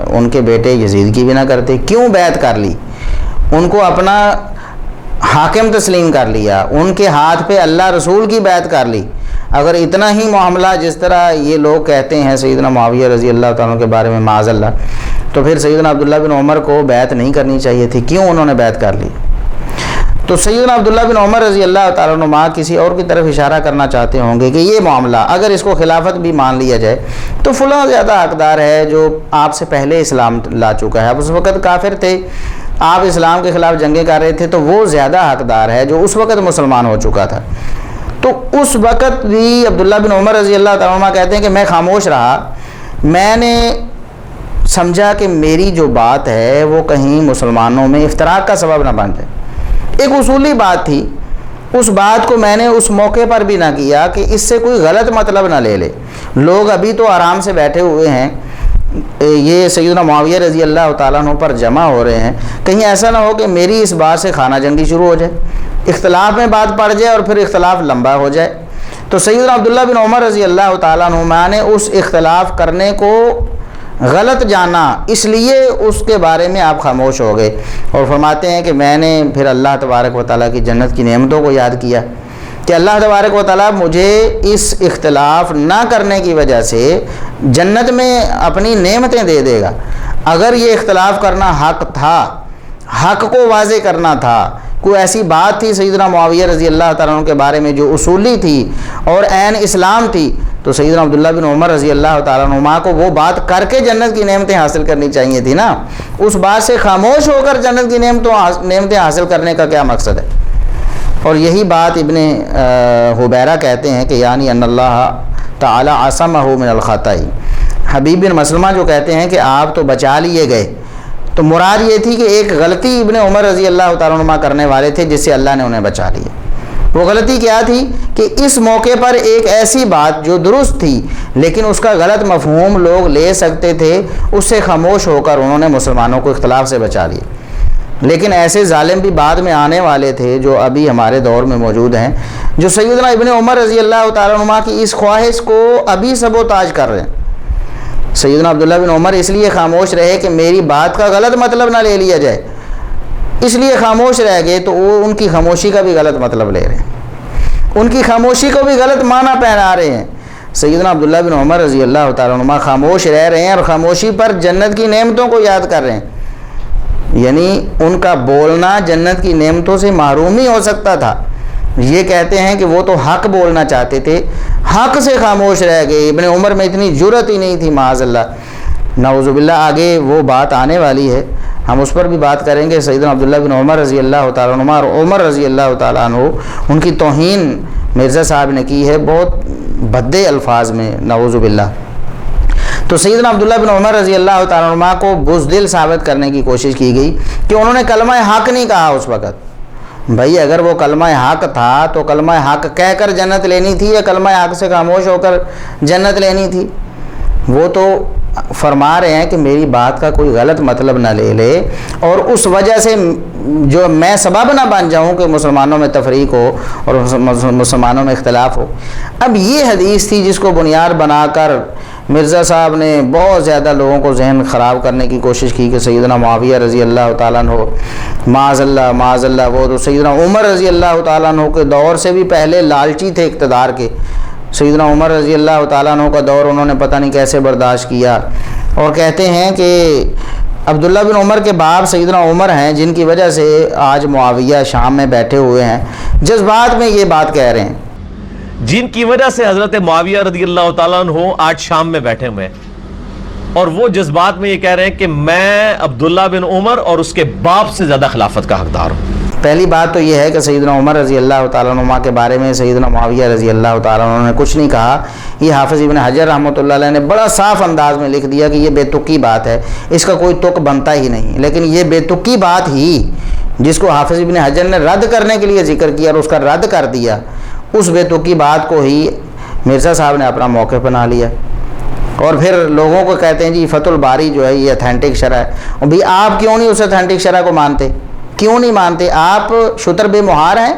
ان کے بیٹے یزید کی بھی نہ کرتے۔ کیوں بیعت کر لی؟ ان کو اپنا حاکم تسلیم کر لیا، ان کے ہاتھ پہ اللہ رسول کی بیعت کر لی۔ اگر اتنا ہی معاملہ جس طرح یہ لوگ کہتے ہیں سیدنا معاویہ رضی اللہ تعالیٰ عنہ کے بارے میں معاذ اللہ، تو پھر سیدنا عبداللہ بن عمر کو بیعت نہیں کرنی چاہیے تھی، کیوں انہوں نے بیعت کر لی؟ تو سیدنا عبداللہ بن عمر رضی اللہ تعالیٰ عنہ کسی اور کی طرف اشارہ کرنا چاہتے ہوں گے کہ یہ معاملہ اگر اس کو خلافت بھی مان لیا جائے تو فلاں زیادہ حقدار ہے جو آپ سے پہلے اسلام لا چکا ہے، آپ اس وقت کافر تھے، آپ اسلام کے خلاف جنگیں کر رہے تھے، تو وہ زیادہ حقدار ہے جو اس وقت مسلمان ہو چکا تھا۔ تو اس وقت بھی عبداللہ بن عمر رضی اللہ تعالیٰ عنہ کہتے ہیں کہ میں خاموش رہا، میں نے سمجھا کہ میری جو بات ہے وہ کہیں مسلمانوں میں افتراق کا سبب نہ بن جائے۔ ایک اصولی بات تھی، اس بات کو میں نے اس موقع پر بھی نہ کیا کہ اس سے کوئی غلط مطلب نہ لے لے، لوگ ابھی تو آرام سے بیٹھے ہوئے ہیں، یہ سیدنا معاویہ رضی اللہ تعالیٰ عنہ پر جمع ہو رہے ہیں، کہیں ایسا نہ ہو کہ میری اس بات سے خانہ جنگی شروع ہو جائے، اختلاف میں بات پڑ جائے اور پھر اختلاف لمبا ہو جائے۔ تو سیدنا عبداللہ بن عمر رضی اللہ تعالیٰ عنہ نے اس اختلاف کرنے کو غلط جانا، اس لیے اس کے بارے میں آپ خاموش ہو گئے، اور فرماتے ہیں کہ میں نے پھر اللہ تبارک و تعالیٰ کی جنت کی نعمتوں کو یاد کیا کہ اللہ تبارک و تعالیٰ مجھے اس اختلاف نہ کرنے کی وجہ سے جنت میں اپنی نعمتیں دے دے گا۔ اگر یہ اختلاف کرنا حق تھا، حق کو واضح کرنا تھا، کوئی ایسی بات تھی سیدنا معاویہ رضی اللہ تعالیٰ عنہ کے بارے میں جو اصولی تھی اور عین اسلام تھی، تو سیدنا عبداللہ بن عمر رضی اللہ تعالیٰ عنہ کو وہ بات کر کے جنت کی نعمتیں حاصل کرنی چاہیے تھی نا۔ اس بات سے خاموش ہو کر جنت کی نعمتیں حاصل کرنے کا کیا مقصد ہے؟ اور یہی بات ابن حبیرہ کہتے ہیں کہ یعنی ان اللہ تعالی عصمہ من الخطأ۔ حبیب بن مسلمہ جو کہتے ہیں کہ آپ تو بچا لیے گئے، تو مراد یہ تھی کہ ایک غلطی ابن عمر رضی اللہ تعالیٰ عنہ کرنے والے تھے جس سے اللہ نے انہیں بچا لیا۔ وہ غلطی کیا تھی کہ اس موقع پر ایک ایسی بات جو درست تھی لیکن اس کا غلط مفہوم لوگ لے سکتے تھے، اس سے خاموش ہو کر انہوں نے مسلمانوں کو اختلاف سے بچا لیا۔ لیکن ایسے ظالم بھی بعد میں آنے والے تھے جو ابھی ہمارے دور میں موجود ہیں، جو سیدنا ابن عمر رضی اللہ تعالیٰ عنہ کی اس خواہش کو ابھی سبوتاج کر رہے ہیں۔ سیدنا عبداللہ بن عمر اس لیے خاموش رہے کہ میری بات کا غلط مطلب نہ لے لیا جائے، اس لیے خاموش رہ گئے، تو وہ ان کی خاموشی کا بھی غلط مطلب لے رہے ہیں، ان کی خاموشی کو بھی غلط معنی پہنا رہے ہیں۔ سیدنا عبداللہ بن عمر رضی اللہ تعالیٰ عنہ خاموش رہ رہے ہیں اور خاموشی پر جنت کی نعمتوں کو یاد کر رہے ہیں، یعنی ان کا بولنا جنت کی نعمتوں سے محروم ہی ہو سکتا تھا۔ یہ کہتے ہیں کہ وہ تو حق بولنا چاہتے تھے، حق سے خاموش رہ گئے، ابن عمر میں اتنی جرأت ہی نہیں تھی معاذ اللہ، نعوذ باللہ۔ آگے وہ بات آنے والی ہے، ہم اس پر بھی بات کریں گے۔ سیدنا عبداللہ بن عمر رضی اللہ تعالیٰ عنہ اور عمر رضی اللہ تعالیٰ عنہ، ان کی توہین مرزا صاحب نے کی ہے بہت بھدے الفاظ میں، نعوذ باللہ۔ تو سیدنا عبداللہ بن عمر رضی اللہ تعالیٰ عنہ کو بزدل ثابت کرنے کی کوشش کی گئی کہ انہوں نے کلمہ حق نہیں کہا اس وقت۔ بھائی اگر وہ کلمہ حق تھا تو کلمہ حق کہہ کر جنت لینی تھی یا کلمہ حق سے خاموش ہو کر جنت لینی تھی؟ وہ تو فرما رہے ہیں کہ میری بات کا کوئی غلط مطلب نہ لے لے اور اس وجہ سے جو میں سبب نہ بن جاؤں کہ مسلمانوں میں تفریق ہو اور مسلمانوں میں اختلاف ہو۔ اب یہ حدیث تھی جس کو بنیاد بنا کر مرزا صاحب نے بہت زیادہ لوگوں کو ذہن خراب کرنے کی کوشش کی کہ سیدنا معاویہ رضی اللہ تعالیٰ عنہ معاذ اللہ وہ تو سیدنا عمر رضی اللہ تعالیٰ عنہ کے دور سے بھی پہلے لالچی تھے اقتدار کے۔ سیدنا عمر رضی اللہ تعالیٰ عنہ کا دور انہوں نے پتہ نہیں کیسے برداشت کیا، اور کہتے ہیں کہ عبداللہ بن عمر کے باپ سیدنا عمر ہیں جن کی وجہ سے آج معاویہ شام میں بیٹھے ہوئے ہیں، جذبات میں یہ بات کہہ رہے ہیں، جن کی وجہ سے حضرت معاویہ رضی اللہ تعالیٰ عنہ آج شام میں بیٹھے ہوئے ہیں، اور وہ جذبات میں یہ کہہ رہے ہیں کہ میں عبداللہ بن عمر اور اس کے باپ سے زیادہ خلافت کا حقدار ہوں۔ پہلی بات تو یہ ہے کہ سیدنا عمر رضی اللہ تعالیٰ عنہ کے بارے میں سیدنا معاویہ رضی اللہ تعالیٰ عنہ نے کچھ نہیں کہا۔ یہ حافظ ابن حجر رحمۃ اللہ علیہ نے بڑا صاف انداز میں لکھ دیا کہ یہ بے تکی بات ہے، اس کا کوئی تک بنتا ہی نہیں، لیکن یہ بے تکی بات ہی جس کو حافظ ابن حجر نے رد کرنے کے لیے ذکر کیا اور اس کا رد کر دیا، اس بے تکی بات کو ہی مرزا صاحب نے اپنا موقع بنا لیا، اور پھر لوگوں کو کہتے ہیں جی فتح الباری جو ہے یہ اتھینٹک شرح ہے۔ اور بھی آپ کیوں نہیں اس اتھینٹک شرح کو مانتے؟ کیوں نہیں مانتے؟ آپ شتر بے مہار ہیں،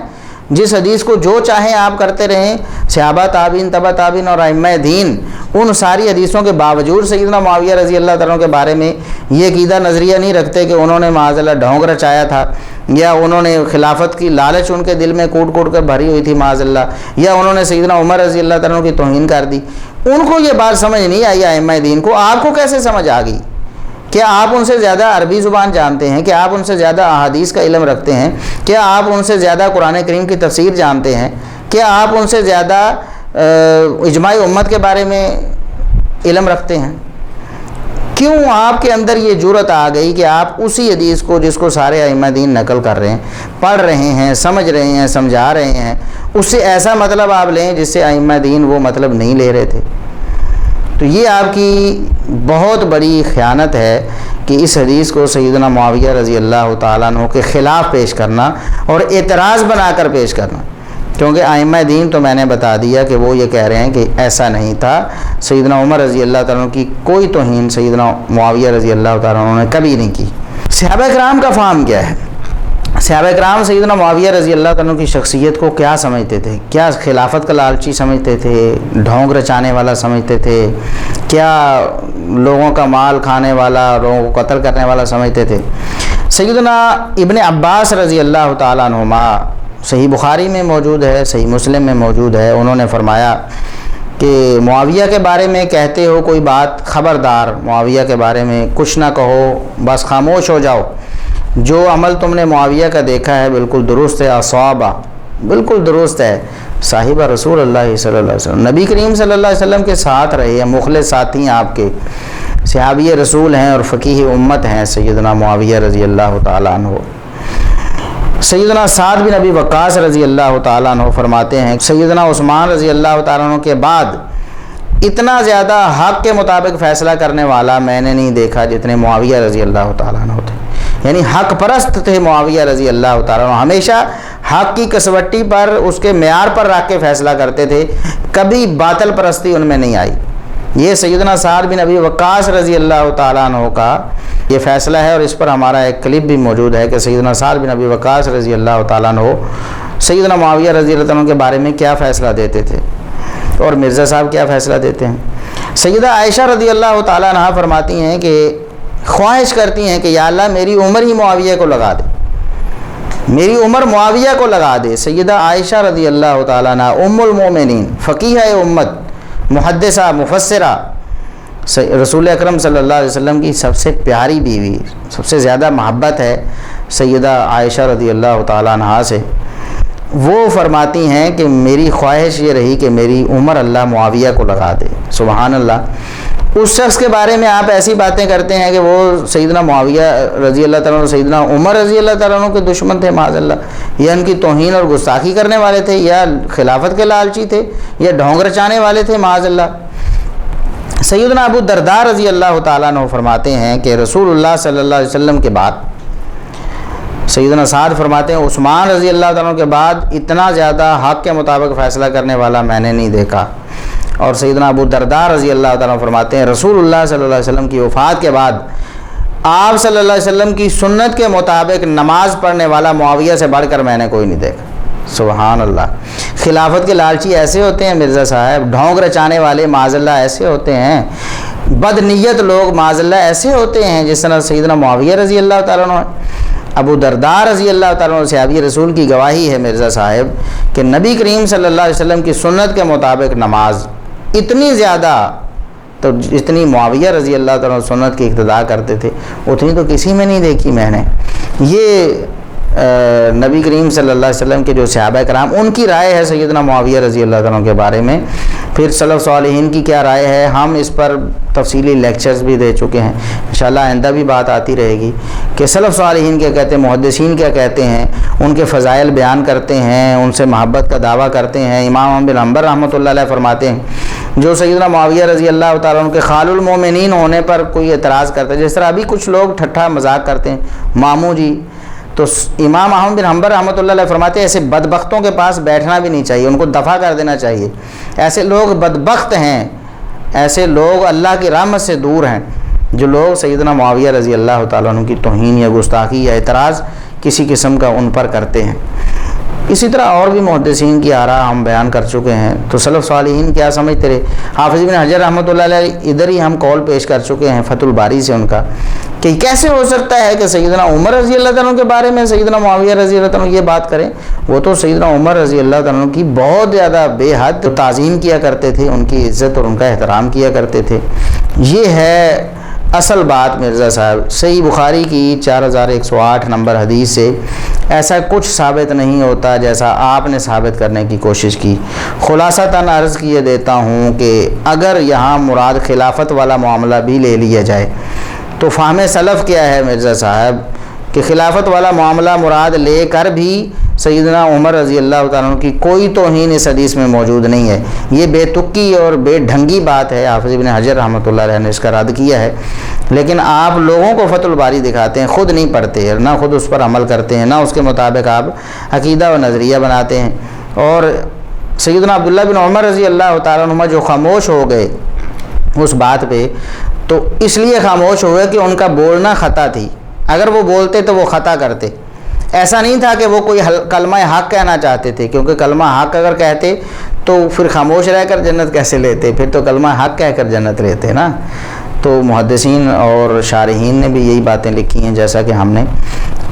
جس حدیث کو جو چاہیں آپ کرتے رہیں، صحابہ تابعین تبع تابعین اور ائمہ دین، ان ساری حدیثوں کے باوجود سیدنا معاویہ رضی اللہ تعالیٰ کے بارے میں یہ عقیدہ نظریہ نہیں رکھتے کہ انہوں نے معاذ اللہ ڈھونگ رچایا تھا، یا انہوں نے خلافت کی لالچ ان کے دل میں کوٹ کوٹ کر بھری ہوئی تھی معاذ اللہ، یا انہوں نے سیدنا عمر رضی اللہ تعالیٰ کی توہین کر دی۔ ان کو یہ بات سمجھ نہیں آئی ائمہ دین کو، آپ کو کیسے سمجھ آ گئی؟ کیا آپ ان سے زیادہ عربی زبان جانتے ہیں؟ کیا آپ ان سے زیادہ احادیث کا علم رکھتے ہیں؟ کیا آپ ان سے زیادہ قرآن کریم کی تفسیر جانتے ہیں؟ کیا آپ ان سے زیادہ اجماع امت کے بارے میں علم رکھتے ہیں؟ کیوں آپ کے اندر یہ جرأت آ گئی کہ آپ اسی حدیث کو جس کو سارے ائمہ دین نقل کر رہے ہیں، پڑھ رہے ہیں، سمجھ رہے ہیں، سمجھا رہے ہیں، اس سے ایسا مطلب آپ لیں جس سے ائمہ دین وہ مطلب نہیں لے رہے تھے؟ تو یہ آپ کی بہت بڑی خیانت ہے کہ اس حدیث کو سیدنا معاویہ رضی اللہ تعالیٰ عنہ کے خلاف پیش کرنا اور اعتراض بنا کر پیش کرنا، کیونکہ ائمہ دین تو میں نے بتا دیا کہ وہ یہ کہہ رہے ہیں کہ ایسا نہیں تھا، سیدنا عمر رضی اللہ تعالیٰ عنہ کی کوئی توہین سیدنا معاویہ رضی اللہ تعالیٰ عنہ نے کبھی نہیں کی۔ صحابہ کرام کا فہم کیا ہے؟ صحابہ کرام سیدنا معاویہ رضی اللہ تعالیٰ کی شخصیت کو کیا سمجھتے تھے؟ کیا خلافت کا لالچی سمجھتے تھے؟ ڈھونگ رچانے والا سمجھتے تھے؟ کیا لوگوں کا مال کھانے والا، لوگوں کو قتل کرنے والا سمجھتے تھے؟ سیدنا ابن عباس رضی اللہ تعالیٰ عنہما، صحیح بخاری میں موجود ہے، صحیح مسلم میں موجود ہے، انہوں نے فرمایا کہ معاویہ کے بارے میں کہتے ہو کوئی بات، خبردار معاویہ کے بارے میں کچھ نہ کہو، بس خاموش ہو جاؤ۔ جو عمل تم نے معاویہ کا دیکھا ہے بالکل درست ہے، اصوابہ بالکل درست ہے، صاحب رسول اللہ صلی اللہ علیہ وسلم، نبی کریم صلی اللہ علیہ وسلم کے ساتھ رہے ہیں، مخلص ساتھی ہیں آپ کے، صحابی رسول ہیں اور فقیہ امت ہیں سیدنا معاویہ رضی اللہ تعالیٰ عنہ۔ سیدنا سعد بن ابی وقاص رضی اللہ تعالیٰ عنہ فرماتے ہیں سیدنا عثمان رضی اللہ تعالیٰ عنہ کے بعد اتنا زیادہ حق کے مطابق فیصلہ کرنے والا میں نے نہیں دیکھا جتنے معاویہ رضی اللہ تعالیٰ عنہ تھے، یعنی حق پرست تھے معاویہ رضی اللہ تعالیٰ عنہ، ہمیشہ حق کی کسوٹی پر، اس کے معیار پر رکھ کے فیصلہ کرتے تھے، کبھی باطل پرستی ان میں نہیں آئی۔ یہ سیدنا سعد بن ابی وقاص رضی اللہ تعالیٰ عنہ کا یہ فیصلہ ہے، اور اس پر ہمارا ایک کلپ بھی موجود ہے کہ سیدنا سعد بن ابی وقاص رضی اللہ تعالیٰ عنہ سیدنا معاویہ رضی اللہ عنہ کے بارے میں کیا فیصلہ دیتے تھے اور مرزا صاحب کیا فیصلہ دیتے ہیں۔ سیدہ عائشہ رضی اللہ تعالیٰ عنہ فرماتی ہیں کہ خواہش کرتی ہیں کہ یا اللہ میری عمر ہی معاویہ کو لگا دے، میری عمر معاویہ کو لگا دے۔ سیدہ عائشہ رضی اللہ تعالیٰ عنہ ام المومنین، فقیہ امت، محدثہ مفسرہ، رسول اکرم صلی اللہ علیہ وسلم کی سب سے پیاری بیوی، سب سے زیادہ محبت ہے سیدہ عائشہ رضی اللہ تعالیٰ عنہا سے، وہ فرماتی ہیں کہ میری خواہش یہ رہی کہ میری عمر اللہ معاویہ کو لگا دے۔ سبحان اللہ۔ اس شخص کے بارے میں آپ ایسی باتیں کرتے ہیں کہ وہ سیدنا معاویہ رضی اللہ تعالیٰ عنہ، سیدنا عمر رضی اللہ تعالیٰ عنہ کے دشمن تھے معاذ اللہ، یا ان کی توہین اور گستاخی کرنے والے تھے، یا خلافت کے لالچی تھے، یا ڈھونگ رچانے والے تھے معاذ اللہ۔ سیدنا ابو الدرداء رضی اللہ تعالیٰ عنہ فرماتے ہیں کہ رسول اللہ صلی اللہ علیہ وسلم کے بعد، سیدنا سعد فرماتے ہیں عثمان رضی اللہ تعالیٰ عنہ کے بعد اتنا زیادہ حق کے مطابق فیصلہ کرنے والا میں نے نہیں دیکھا۔ اور سیدنا ابو الدرداء رضی اللہ تعالیٰ عنہ فرماتے ہیں رسول اللہ صلی اللہ علیہ وسلم کی وفات کے بعد آپ صلی اللہ علیہ وسلم کی سنت کے مطابق نماز پڑھنے والا معاویہ سے بڑھ کر میں نے کوئی نہیں دیکھا۔ سبحان اللہ۔ خلافت کے لالچی ایسے ہوتے ہیں مرزا صاحب، ڈھونگ رچانے والے معاذ اللہ ایسے ہوتے ہیں، بد نیت لوگ معاذ اللہ ایسے ہوتے ہیں، جس طرح سیدنا معاویہ رضی اللہ تعالیٰ عنہ۔ ابو درداء رضی اللہ تعالیٰ عنہ صحابی رسول کی گواہی ہے مرزا صاحب کہ نبی کریم صلی اللہ علیہ وسلم کی سنت کے مطابق نماز اتنی زیادہ، تو جتنی معاویہ رضی اللہ تعالیٰ عنہ سنت کی اقتداء کرتے تھے اتنی تو کسی میں نہیں دیکھی میں نے۔ یہ نبی کریم صلی اللہ علیہ وسلم کے جو صحابہ کرام ان کی رائے ہے سیدنا معاویہ رضی اللہ تعالیٰ عنہ کے بارے میں۔ پھر سلف صالحین کی کیا رائے ہے، ہم اس پر تفصیلی لیکچرز بھی دے چکے ہیں، انشاءاللہ آئندہ بھی بات آتی رہے گی کہ سلف صالحین کیا کہتے ہیں، محدثین کیا کہتے ہیں، ان کے فضائل بیان کرتے ہیں، ان سے محبت کا دعویٰ کرتے ہیں۔ امام احمد بن حنبل رحمۃ اللہ علیہ فرماتے ہیں جو سیدنا معاویہ رضی اللہ تعالیٰ عنہ کے خال المومنین ہونے پر کوئی اعتراض کرتا ہے، جس طرح ابھی کچھ لوگ ٹھٹھا مذاق کرتے ہیں ماموں جی، تو امام احمد بن حنبل رحمۃ اللہ علیہ فرماتے ہیں ایسے بدبختوں کے پاس بیٹھنا بھی نہیں چاہیے، ان کو دفع کر دینا چاہیے۔ ایسے لوگ بدبخت ہیں، ایسے لوگ اللہ کی رحمت سے دور ہیں جو لوگ سیدنا معاویہ رضی اللہ تعالیٰ عنہ کی توہین یا گستاخی یا اعتراض کسی قسم کا ان پر کرتے ہیں۔ اسی طرح اور بھی محدثین کی آراء ہم بیان کر چکے ہیں، تو سلف صالحین کیا سمجھتے رہے۔ حافظ بن حجر رحمۃ اللہ علیہ ادھر ہی ہم قول پیش کر چکے ہیں فتح الباری سے ان کا کہ کیسے ہو سکتا ہے کہ سیدنا عمر رضی اللہ تعالیٰ عنہ کے بارے میں سیدنا معاویہ رضی اللہ تعالیٰ عنہ یہ بات کریں، وہ تو سیدنا عمر رضی اللہ تعالیٰ عنہ کی بہت زیادہ بے حد تعظیم کیا کرتے تھے، ان کی عزت اور ان کا احترام کیا کرتے تھے۔ یہ ہے اصل بات مرزا صاحب۔ صحیح بخاری کی 4108 نمبر حدیث سے ایسا کچھ ثابت نہیں ہوتا جیسا آپ نے ثابت کرنے کی کوشش کی۔ خلاصتاً عرض کیے دیتا ہوں کہ اگر یہاں مراد خلافت والا معاملہ بھی لے لیا جائے تو فہم سلف کیا ہے مرزا صاحب کہ خلافت والا معاملہ مراد لے کر بھی سیدنا عمر رضی اللہ تعالیٰ عنہ کی کوئی توہین اس حدیث میں موجود نہیں ہے۔ یہ بے تکی اور بے ڈھنگی بات ہے، حافظ ابن حجر رحمۃ اللہ علیہ نے اس کا رد کیا ہے، لیکن آپ لوگوں کو فتح الباری دکھاتے ہیں، خود نہیں پڑھتے، نہ خود اس پر عمل کرتے ہیں، نہ اس کے مطابق آپ عقیدہ و نظریہ بناتے ہیں۔ اور سیدنا عبداللہ بن عمر رضی اللہ تعالیٰ عنہ جو خاموش ہو گئے اس بات پہ، تو اس لیے خاموش ہوئے کہ ان کا بولنا خطا تھی، اگر وہ بولتے تو وہ خطا کرتے۔ ایسا نہیں تھا کہ وہ کوئی کلمہ حق کہنا چاہتے تھے، کیونکہ کلمہ حق اگر کہتے تو پھر خاموش رہ کر جنت کیسے لیتے، پھر تو کلمہ حق کہہ کر جنت لیتے نا۔ تو محدثین اور شارحین نے بھی یہی باتیں لکھی ہیں جیسا کہ ہم نے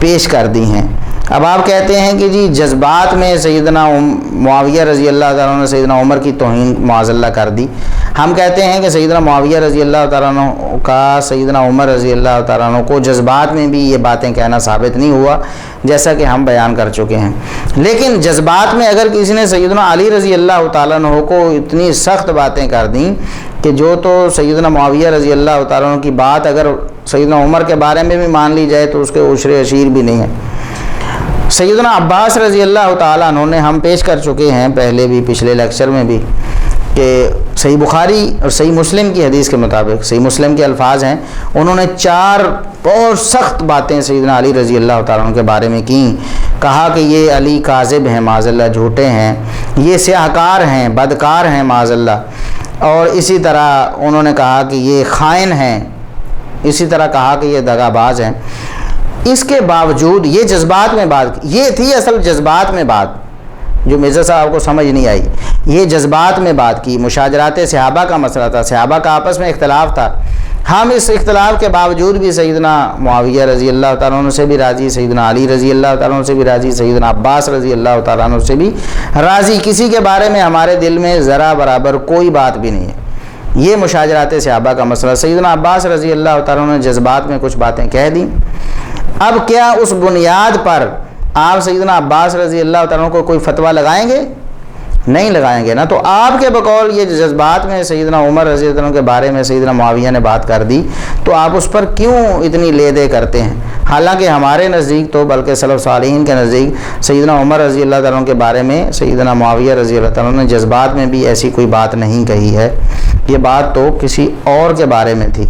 پیش کر دی ہیں۔ اب آپ کہتے ہیں کہ جی جذبات میں سیدنا معاویہ رضی اللہ تعالیٰ عنہ نے سیدنا عمر کی توہین معاذ اللہ کر دی۔ ہم کہتے ہیں کہ سیدنا معاویہ رضی اللہ تعالیٰ عنہ کا سیدنا عمر رضی اللہ تعالیٰ عنہ کو جذبات میں بھی یہ باتیں کہنا ثابت نہیں ہوا، جیسا کہ ہم بیان کر چکے ہیں۔ لیکن جذبات میں اگر کسی نے سیدنا علی رضی اللہ تعالیٰ عنہ کو اتنی سخت باتیں کر دیں کہ جو تو سیدنا معاویہ رضی اللہ تعالیٰ عنہ کی بات اگر سیدنا عمر کے بارے میں بھی مان لی جائے تو اس کے عشر اشیر بھی نہیں ہے۔ سیدنا عباس رضی اللہ تعالیٰ عنہ نے ہم پیش کر چکے ہیں پہلے بھی، پچھلے لیکچر میں بھی، کہ صحیح بخاری اور صحیح مسلم کی حدیث کے مطابق، صحیح مسلم کے الفاظ ہیں، انہوں نے 4 بہت سخت باتیں سیدنا علی رضی اللہ تعالیٰ عنہ کے بارے میں کیں۔ کہا کہ یہ علی کاذب ہیں معاذ اللہ، جھوٹے ہیں، یہ سیاہکار ہیں، بدکار ہیں معاذ اللہ، اور اسی طرح انہوں نے کہا کہ یہ خائن ہیں، اسی طرح کہا کہ یہ دغا باز ہیں۔ اس کے باوجود یہ جذبات میں بات، یہ تھی اصل جذبات میں بات جو مرزا صاحب کو سمجھ نہیں آئی، یہ جذبات میں بات کی۔ مشاجرات صحابہ کا مسئلہ تھا، صحابہ کا آپس میں اختلاف تھا، ہم اس اختلاف کے باوجود بھی سیدنا معاویہ رضی اللہ تعالیٰ عنہ سے بھی راضی، سیدنا علی رضی اللہ تعالیٰ عنہ سے بھی راضی، سیدنا عباس رضی اللہ تعالیٰ عنہ سے بھی راضی، کسی کے بارے میں ہمارے دل میں ذرا برابر کوئی بات بھی نہیں ہے۔ یہ مشاجرات صحابہ کا مسئلہ۔ سیدنا عباس رضی اللہ تعالیٰ عنہ نے جذبات میں کچھ باتیں کہہ دیں، اب کیا اس بنیاد پر آپ سیدنا عباس رضی اللہ تعالیٰ عنہ کو کوئی فتویٰ لگائیں گے؟ نہیں لگائیں گے نا۔ تو آپ کے بقول یہ جذبات میں سیدنا عمر رضی اللہ عنہ کے بارے میں سیدنا معاویہ نے بات کر دی، تو آپ اس پر کیوں اتنی لے دے کرتے ہیں؟ حالانکہ ہمارے نزدیک تو بلکہ سلف صالحین کے نزدیک سیدنا عمر رضی اللہ تعالیٰ عنہ کے بارے میں سیدنا معاویہ رضی اللہ تعالیٰ عنہ نے جذبات میں بھی ایسی کوئی بات نہیں کہی ہے، یہ بات تو کسی اور کے بارے میں تھی۔